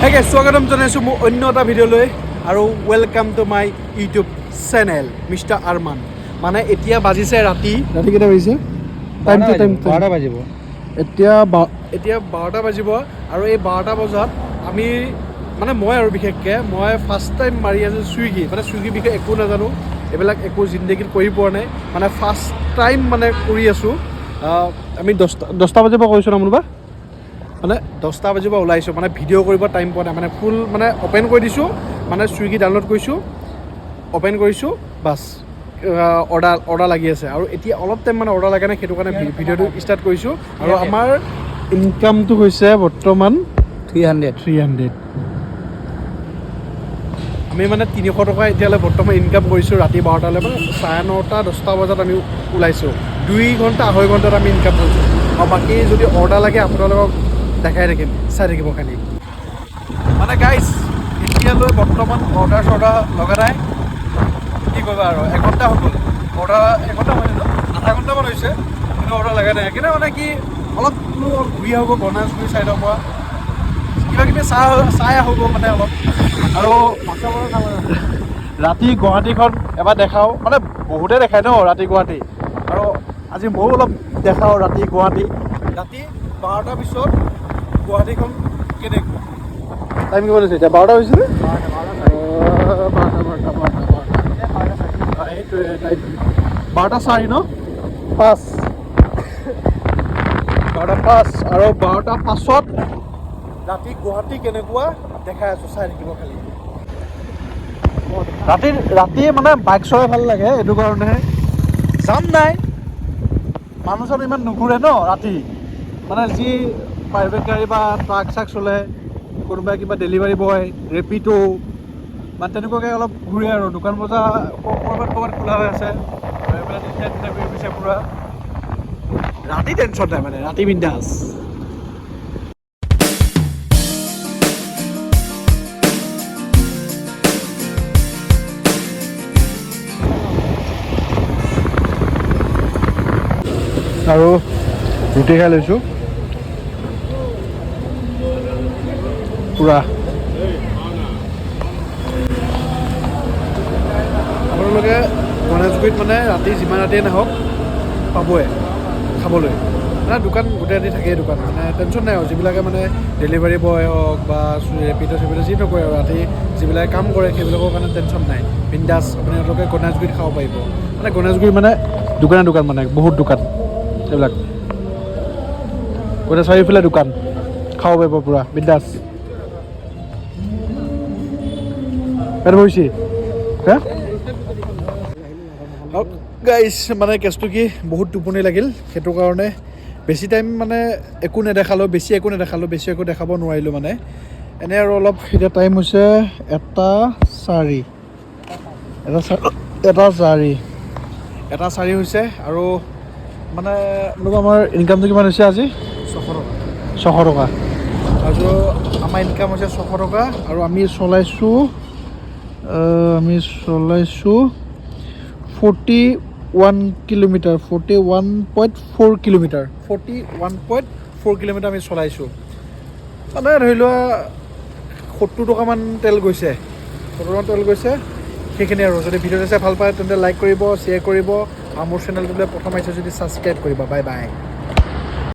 Hi guys, স্বাগতম জনাইছোঁ মোৰ অন্য এটা ভিডিঅ'লৈ আৰু welcome to my YouTube channel mister Arman. মানে এতিয়া বাজিছে ৰাতি কেইটা বাজিছে? টাইম 12টা বাজিব। এতিয়া 12টা বাজিব আৰু এই 12টা বজাত আমি মানে মই আৰু বিশেষকৈ মই ফাৰ্ষ্ট টাইম মাৰি আছোঁ ছুইগি। মানে ছুইগিৰ বিষয়ে একো নাজানো, এইবিলাক একো জিন্দগীত কৰি পোৱা নাই, মানে ফাৰ্ষ্ট টাইম মানে কৰি আছোঁ। আমি 10টা বজাৰ পৰা কৰিছোঁ ন মোনোবা, মানে 10টা বজাৰ পৰা ওলাইছোঁ, মানে ভিডিঅ' কৰিব টাইম পোৱা নাই, মানে ফুল মানে অ'পেন কৰি দিছোঁ, মানে ছুইগি ডাউনলোড কৰিছোঁ, অ'পেন কৰিছোঁ, বাছ অৰ্ডাৰ লাগি আছে। আৰু এতিয়া অলপ টাইম মানে অৰ্ডাৰ লাগে নাই, সেইটো কাৰণে ভিডিঅ'টো ষ্টাৰ্ট কৰিছোঁ। আৰু আমাৰ ইনকামটো হৈছে বৰ্তমান 300। আমি মানে 300 টকা এতিয়ালৈ বৰ্তমান ইনকাম কৰিছোঁ ৰাতি 12টালৈ, মানে 9:30 10টা বজাত আমি ওলাইছোঁ। 2 ঘণ্টা 2.5 ঘণ্টাত আমি ইনকাম কৰিছোঁ। আৰু বাকী যদি অৰ্ডাৰ লাগে আপোনালোকক দেখাই থাকিম, চাই থাকিব খালি। মানে গাইজ এতিয়ালৈ বৰ্তমান অৰ্ডাৰ লগা নাই, কি কৰিবা আৰু 1 ঘণ্টা হৈ গ'ল। অৰ্ডাৰ 1 ঘণ্টা হয় ন, আধা ঘণ্টামান হৈছে, কিন্তু অৰ্ডাৰ লগা নাই। কিন্তু মানে কি অলপ ঘূৰি আহোঁ গণেশগুৰি চাইডৰ পৰা, কিবাকিবি চাই আহোঁ মানে অলপ। আৰু ৰাতি গুৱাহাটীখন এবাৰ দেখাওঁ, মানে বহুতে দেখায় ন ৰাতি গুৱাহাটী, আৰু আজি ময়ো অলপ দেখাওঁ ৰাতি গুৱাহাটী। ৰাতি 12টাৰ পিছত গুৱাহাটীখন কেনেকুৱা টাইম কিমান হৈছে এতিয়া? 12টা হৈছেনে? 12টা 4 ন? 5 12টা 5 আৰু 12টা 5ত ৰাতি গুৱাহাটী কেনেকুৱা দেখাই আছোঁ, চাই থাকিব খালি। ৰাতি মানে বাইক চলাই ভাল লাগে, এইটো কাৰণেহে। যাম নাই, মানুহ চানুহ ইমান নুঘূৰে ন ৰাতি, মানে যি প্ৰাইভেট গাড়ী বা ট্ৰাক চাক চলে, কোনোবাই কিবা ডেলিভাৰী বয়, ৰেপিড' মানে তেনেকুৱাকৈ অলপ ঘূৰে। আৰু দোকান বজাৰ ক'ৰবাত খোলা হৈ আছে, পিছে পূৰা ৰাতি টেনশ্যন নাই, মানে ৰাতি বিন্দাছ। আৰু ৰুটি খাই লৈছোঁ পূৰা। আপোনালোকে গণেশগুৰিত মানে ৰাতি যিমান ৰাতিয়ে নাহক পাবই খাবলৈ, মানে দোকান গোটেই ৰাতি থাকেই দোকান, মানে টেনশ্যন নাই আৰু। যিবিলাকে মানে ডেলিভাৰী বয় হওক বা ৰেপিড' যি নকৰে আৰু ৰাতি যিবিলাকে কাম কৰে সেইবিলাকৰ কাৰণে টেনশ্যন নাই, বিন্দাছ আপোনালোকে গণেশগুৰিত খাব পাৰিব। মানে গণেশগুৰি মানে দোকান মানে বহুত দোকান, এইবিলাক গোটেই চাৰিওফালে দোকান, খাব পাৰিব পূৰা বিন্দাছ। পেট ভৰিছে হা গাইজ? মানে কেছটো কি, বহুত টোপনি লাগিল, সেইটো কাৰণে বেছি টাইম মানে একো নেদেখালোঁ, বেছি একো দেখাব নোৱাৰিলোঁ মানে। এনে আৰু অলপ এতিয়া টাইম হৈছে 1:04 হৈছে। আৰু মানে আমাৰ ইনকামটো কিমান হৈছে আজি? 600 টকা। আৰু আমাৰ ইনকাম হৈছে 600 টকা। আৰু আমি চলাইছোঁ 41 কিলোমিটাৰ, 41.4 কিলোমিটাৰ আমি চলাইছোঁ। মানে ধৰি লোৱা 70 টকামান তেল গৈছে, সেইখিনি। আৰু যদি ভিডিঅ'টো চাই ভাল পায় তেন্তে লাইক কৰিব, শ্বেয়াৰ কৰিব, আৰু মোৰ চেনেলটোলৈ প্ৰথম আহিছে যদি ছাবস্ক্ৰাইব কৰিব। Bye bye.